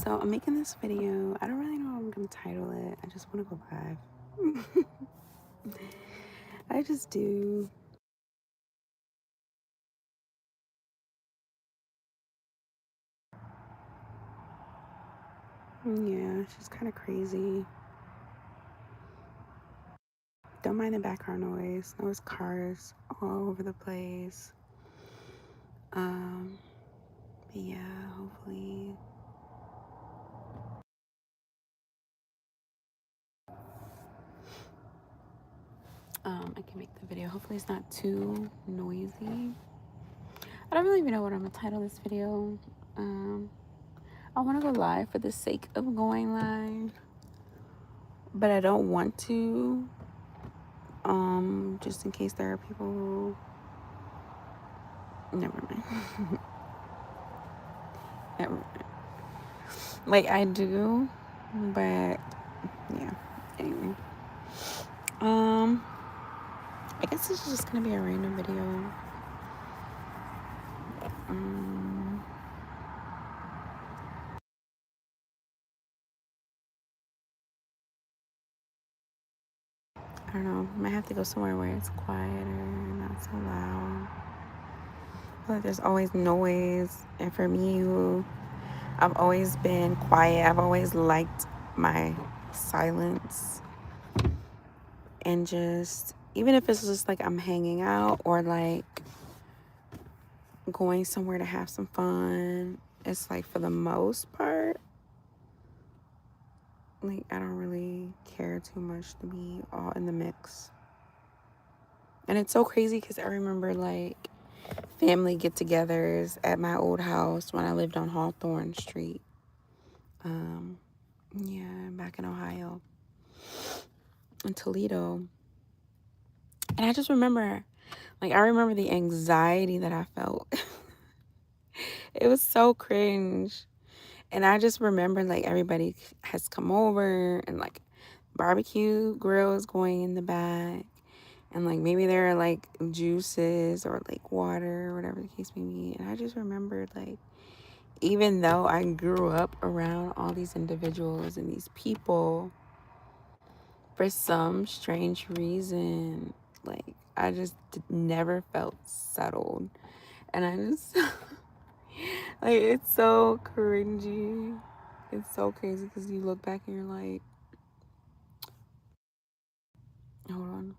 So I'm making this video. I don't really know what I'm gonna title it. I just want to go live. I just do. Yeah, it's just kind of crazy. Don't mind the background noise. Those cars all over the place. But yeah, hopefully. I can make the video. Hopefully it's not too noisy. I don't really even know what I'm gonna title this video. I want to go live for the sake of going live, but I don't want to. Just in case there are people who. Never mind. Never mind. Like I do, but yeah. Anyway, I guess it's just gonna be a random video. I don't know. Might have to go somewhere where it's quieter, not so loud. I feel like there's always noise, and for me, who I've always been quiet, I've always liked my silence, and just even if it's just like I'm hanging out or like going somewhere to have some fun, it's like for the most part, like I don't really care too much to be all in the mix. And it's so crazy because I remember like family get-togethers at my old house when I lived on Hawthorne Street. Yeah, back in Ohio, in Toledo. And I just remember, like, I remember the anxiety that I felt. It was so cringe. And I just remember, like, everybody has come over and, like, barbecue grill is going in the back. And, like, maybe there are, like, juices or, like, water or whatever the case may be. And I just remembered, like, even though I grew up around all these individuals and these people, for some strange reason, like, I just never felt settled. And I just, like, it's so cringy. It's so crazy because you look back and you're like, hold on.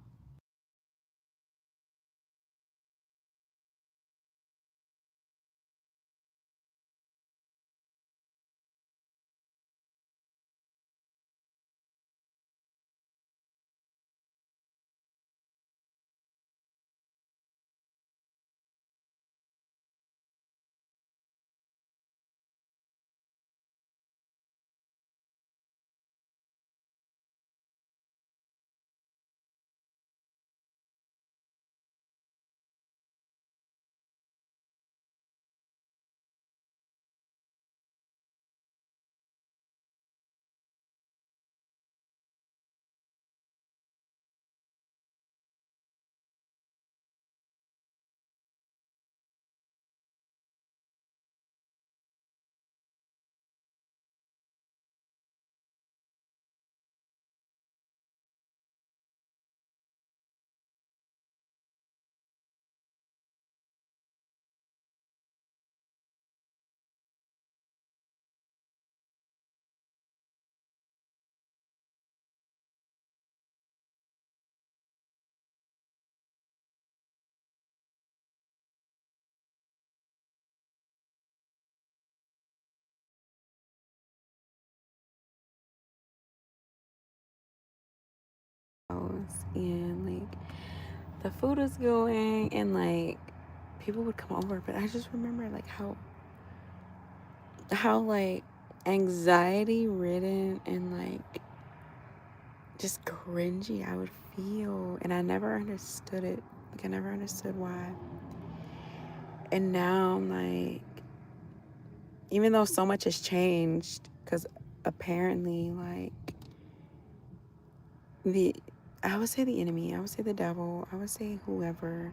And like the food was going and like people would come over, but I just remember like how like anxiety ridden and like just cringy I would feel, and I never understood it. Like I never understood why. And now I'm like, even though so much has changed, because apparently like the I would say the enemy, I would say the devil, I would say whoever,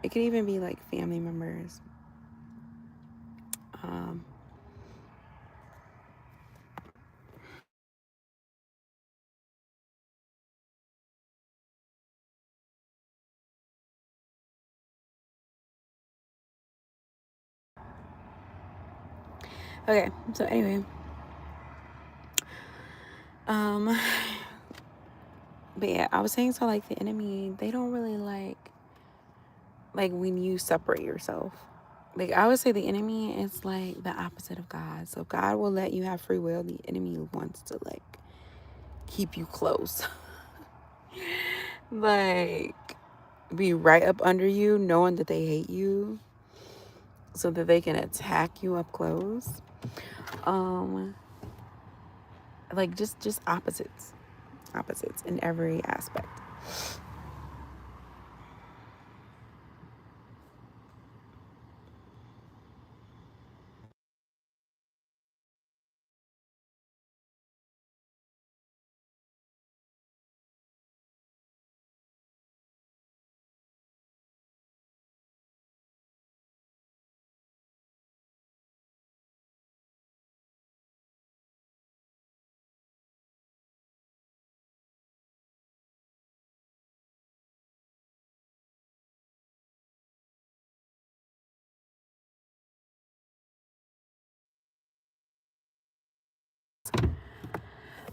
it could even be like family members, Okay, so anyway, um, but yeah, I was saying, so like the enemy, they don't really like when you separate yourself. Like I would say the enemy is like the opposite of God. So God will let you have free will. The enemy wants to like keep you close. Like be right up under you, knowing that they hate you so that they can attack you up close. Like just opposites. Opposites in every aspect.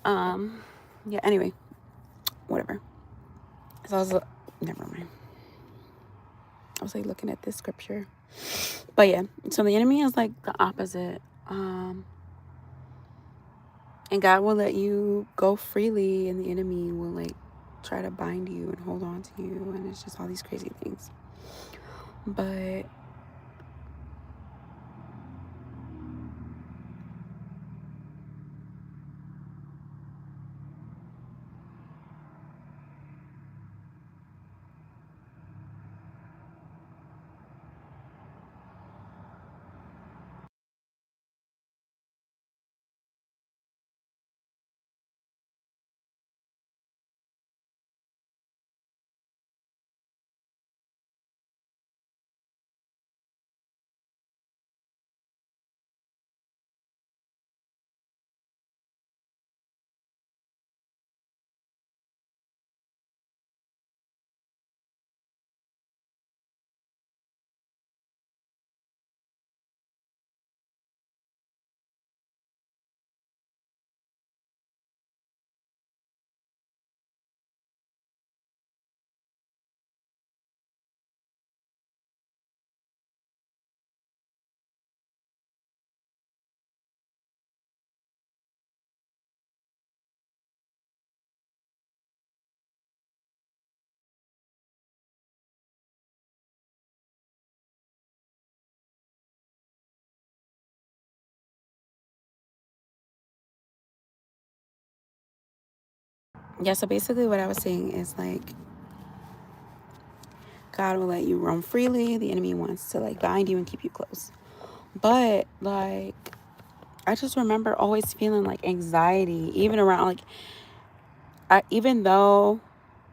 Um yeah, anyway, whatever. So I was never mind. I was like looking at this scripture. But yeah, so the enemy is like the opposite. And God will let you go freely, and the enemy will like try to bind you and hold on to you, and it's just all these crazy things. But yeah, so basically what I was saying is like God will let you roam freely. The enemy wants to like bind you and keep you close. But like I just remember always feeling like anxiety, even around like even though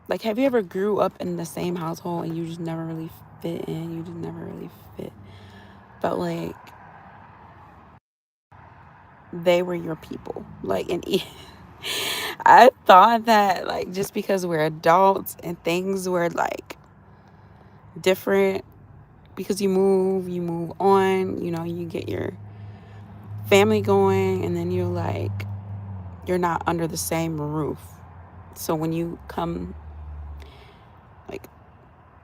like have you ever grew up in the same household and you just never really fit in? You just never really fit. But like they were your people. Like and I thought that like just because we're adults and things were like different because you move on, you know, you get your family going and then you're not under the same roof. So when you come like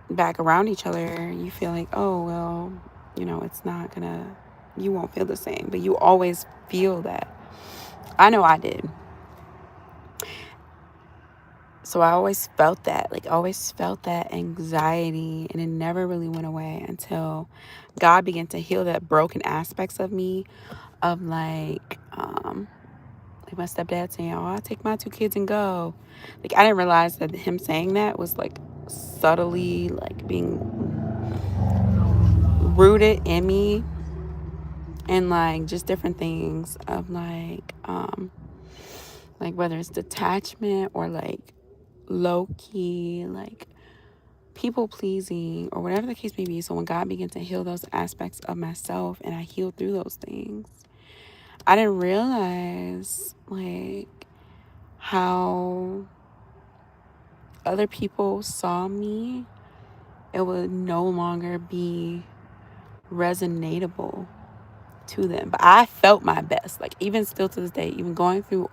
back around each other, you feel like, oh well, you know, it's not gonna you won't feel the same. But you always feel that. I know I did. So I always felt that, like always felt that anxiety, and it never really went away until God began to heal that broken aspects of me of like my stepdad saying, "Oh, I'll take my two kids and go." Like I didn't realize that him saying that was like subtly like being rooted in me and like just different things of like whether it's detachment or like low key like people pleasing or whatever the case may be. So when God began to heal those aspects of myself and I healed through those things, I didn't realize like how other people saw me. It would no longer be resonatable. to them. But I felt my best. Like, even still to this day, even going through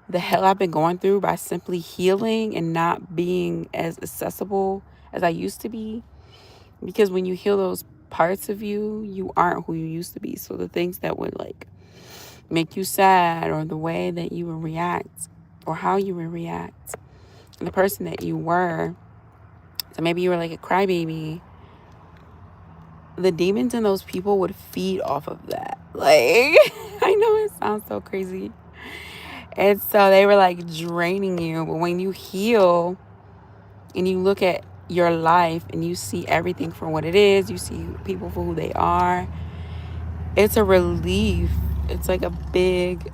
the hell I've been going through by simply healing and not being as accessible as I used to be. Because when you heal those parts of you, you aren't who you used to be. So the things that would like make you sad, or the way that you would react, or how you would react, and the person that you were. So maybe you were like a crybaby. The demons in those people would feed off of that. Like, I know it sounds so crazy. And so they were like draining you. But when you heal and you look at your life and you see everything for what it is, you see people for who they are, it's a relief. It's like a big,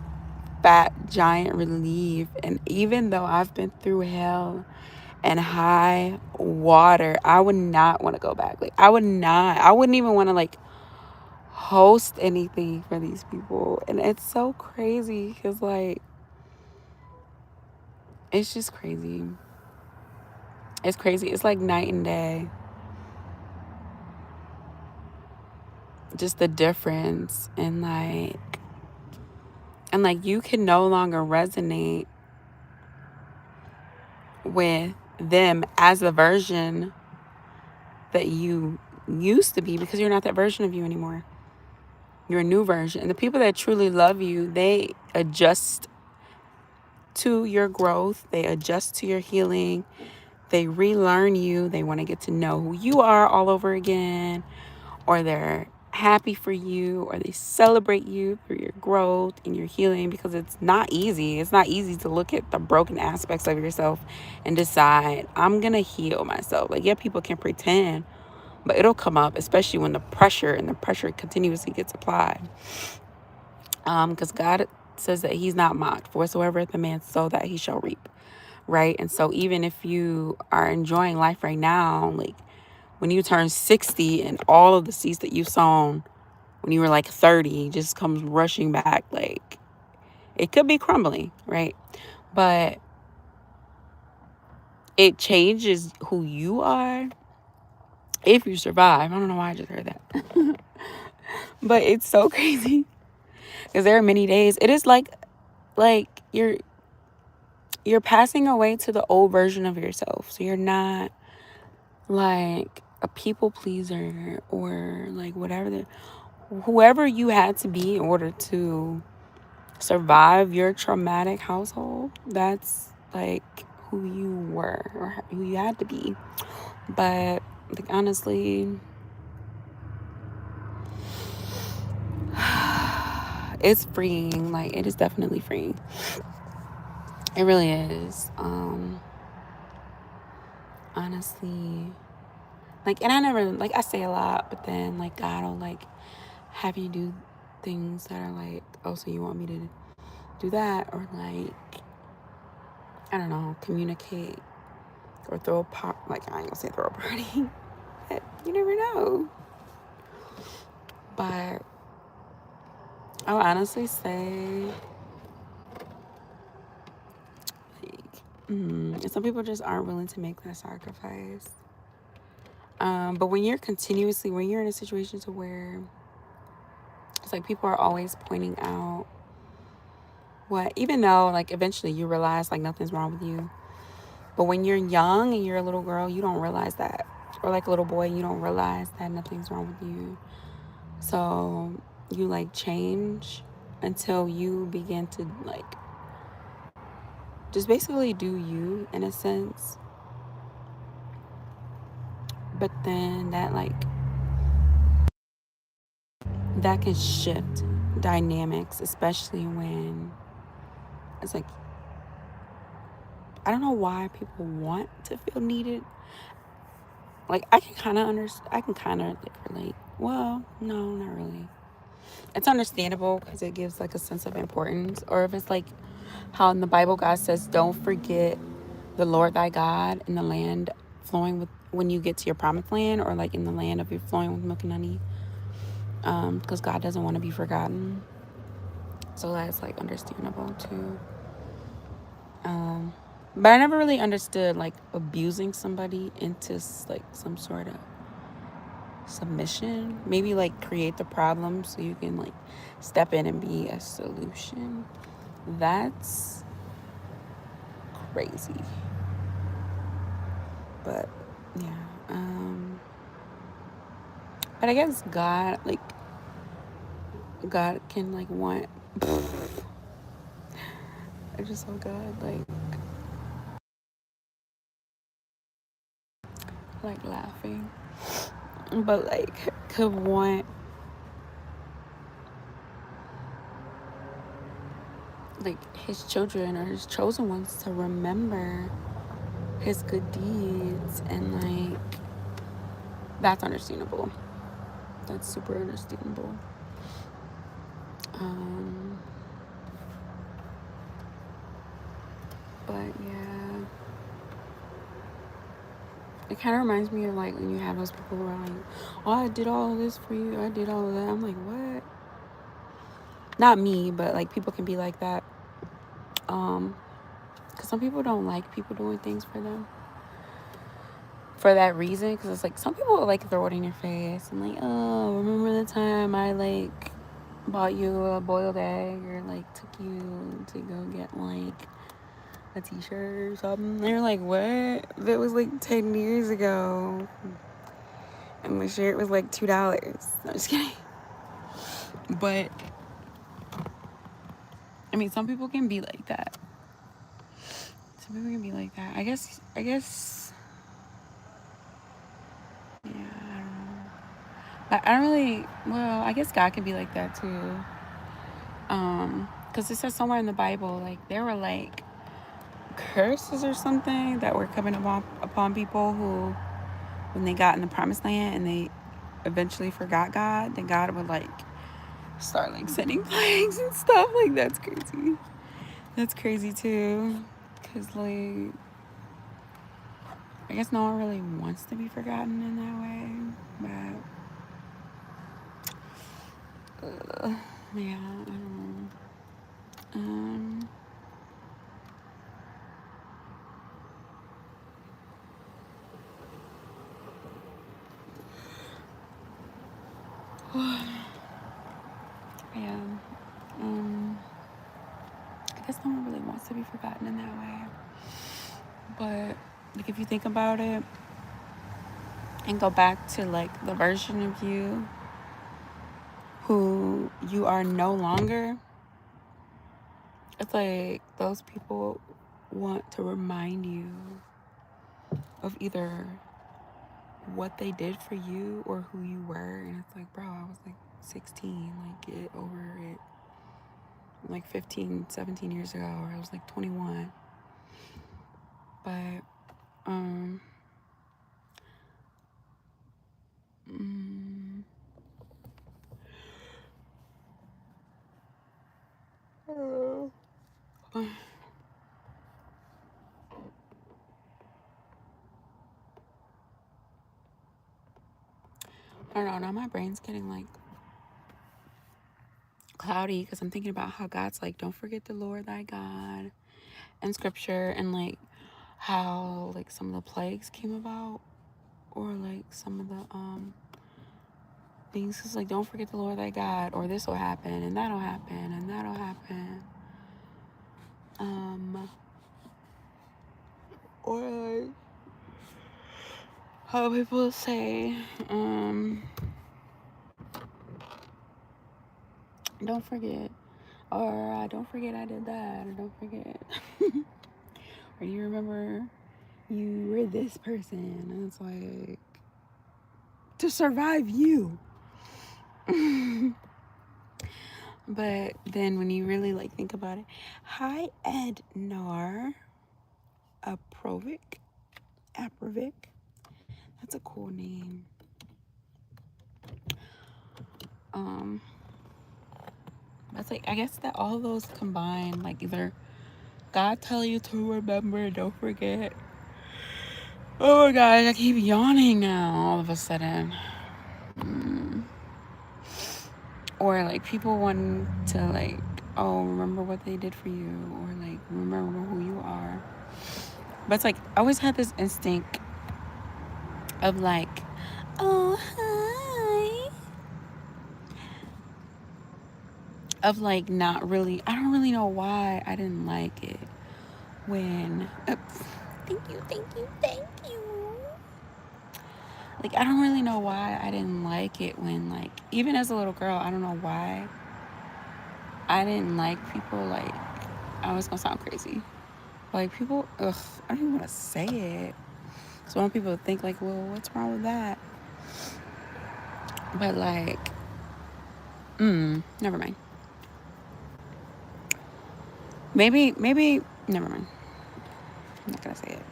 fat, giant relief. And even though I've been through hell and high water, I would not want to go back. Like, I wouldn't even want to like host anything for these people. And it's so crazy because like, it's just crazy. It's crazy. It's like night and day. Just the difference. And like you can no longer resonate with them as the version that you used to be, because you're not that version of you anymore. You're a new version. And the people that truly love you, they adjust to your growth. They adjust to your healing. They relearn you. They want to get to know who you are all over again. Or they're happy for you, or they celebrate you through your growth and your healing, because it's not easy. It's not easy to look at the broken aspects of yourself and decide, I'm going to heal myself. Like, yeah, people can pretend, but it'll come up, especially when the pressure continuously gets applied. Because God says that he's not mocked. For whatsoever the man sow, that he shall reap. Right? And so even if you are enjoying life right now, like when you turn 60 and all of the seeds that you've sown when you were like 30 just comes rushing back, like it could be crumbling, right? But it changes who you are if you survive. I don't know why I just heard that. But it's so crazy because there are many days. It is like you're passing away to the old version of yourself. So you're not like a people pleaser or like whoever you had to be in order to survive your traumatic household. That's like who you were or who you had to be. But like honestly, it's freeing. Like, it is definitely freeing. It really is. Honestly, like, and I never, like, I say a lot, but then like God will like have you do things that are like, oh, so you want me to do that, or like, I don't know, communicate or throw a pop. Like, I ain't gonna say throw a party, but you never know. But I would honestly say, like, some people just aren't willing to make that sacrifice. But when you're in a situation to where it's like people are always pointing out even though like eventually you realize like nothing's wrong with you. But when you're young and you're a little girl, you don't realize that. Or like a little boy, you don't realize that nothing's wrong with you. So you like change until you begin to like just basically do you in a sense. But then that can shift dynamics, especially when it's like, I don't know why people want to feel needed. Like, I can kind of like relate. Well, no, not really. It's understandable because it gives like a sense of importance. Or if it's like how in the Bible God says, don't forget the Lord thy God in the land flowing with, when you get to your promised land, or like in the land of your flowing with milk and honey. Because God doesn't want to be forgotten. So that's like understandable too. But I never really understood like abusing somebody into like some sort of submission. Maybe like create the problem so you can like step in and be a solution. That's crazy. But yeah. But I guess God can like want I just saw God like laughing. But like could want like his children or his chosen ones to remember his good deeds, and like that's understandable. That's super understandable. But yeah, it kind of reminds me of like when you have those people who are like, oh, I did all of this for you, I did all of that. I'm like, what? Not me, but like people can be like that. Because some people don't like people doing things for them for that reason. Because it's like some people like throw it in your face and like, oh, remember the time I like bought you a boiled egg or like took you to go get like a t-shirt or something. They're like, what? That was like 10 years ago. And the shirt was like $2. I'm just kidding. But I mean, some people can be like that. Some people can be like that. I guess, yeah, I don't know. I don't really, well, I guess God can be like that too. Because it says somewhere in the Bible, like, there were like curses or something that were coming upon people who, when they got in the promised land and they eventually forgot God, then God would like start like sending plagues and stuff. Like, that's crazy. That's crazy too. Because like, I guess no one really wants to be forgotten in that way. But yeah, I don't know. Yeah. I guess no one really wants to be forgotten in that way. But like, if you think about it and go back to like the version of you who you are no longer, it's like those people want to remind you of either what they did for you or who you were. And it's like, bro, I was like 16, like get over it. Like 15, 17 years ago, or I was like 21. But I don't know, now my brain's getting like cloudy because I'm thinking about how God's like, don't forget the Lord thy God in scripture, and like how like some of the plagues came about, or like some of the things is like, don't forget the Lord thy God, or this will happen and that'll happen and that'll happen. Or like how people say, don't forget, or don't forget I did that, or don't forget, or you remember you were this person, and it's like, to survive you. But then when you really like think about it, hi Ednar Aprovic, that's a cool name. That's like, I guess that all those combined, like either God tell you to remember, don't forget. Oh my gosh, I keep yawning now all of a sudden. Or like people want to like, oh, remember what they did for you, or like remember who you are. But it's like, I always had this instinct of like, oh, of like not really, I don't really know why I didn't like it when, thank you, thank you, thank you. Like, I don't really know why I didn't like it when, like, even as a little girl, I don't know why I didn't like people, like, I was gonna sound crazy. Like, people, I don't even want to say it. So I want people to think, like, well, what's wrong with that? But, like, never mind. Maybe, never mind. I'm not gonna say it.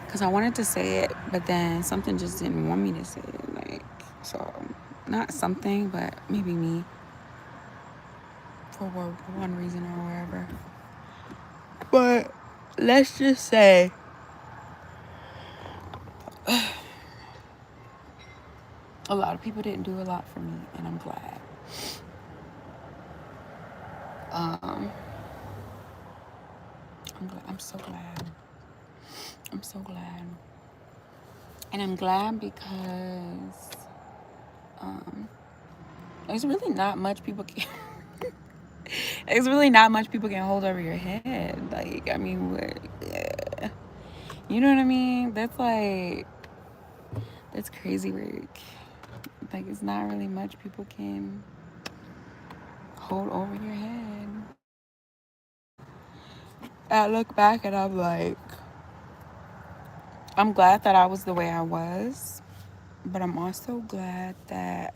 Because I wanted to say it, but then something just didn't want me to say it. Like, so, not something, but maybe me. For one reason or whatever. But let's just say a lot of people didn't do a lot for me, and I'm glad. I'm so glad. I'm so glad. And I'm glad because there's really not much people can there's really not much people can hold over your head. Like, I mean, yeah. You know what I mean? That's crazy work. Like, it's not really much people can hold over your head. I look back and I'm like, I'm glad that I was the way I was, but I'm also glad that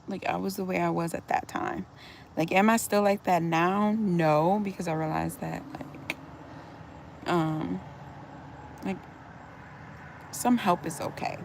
like I was the way I was at that time. Like, am I still like that now? No, because I realized that like some help is okay.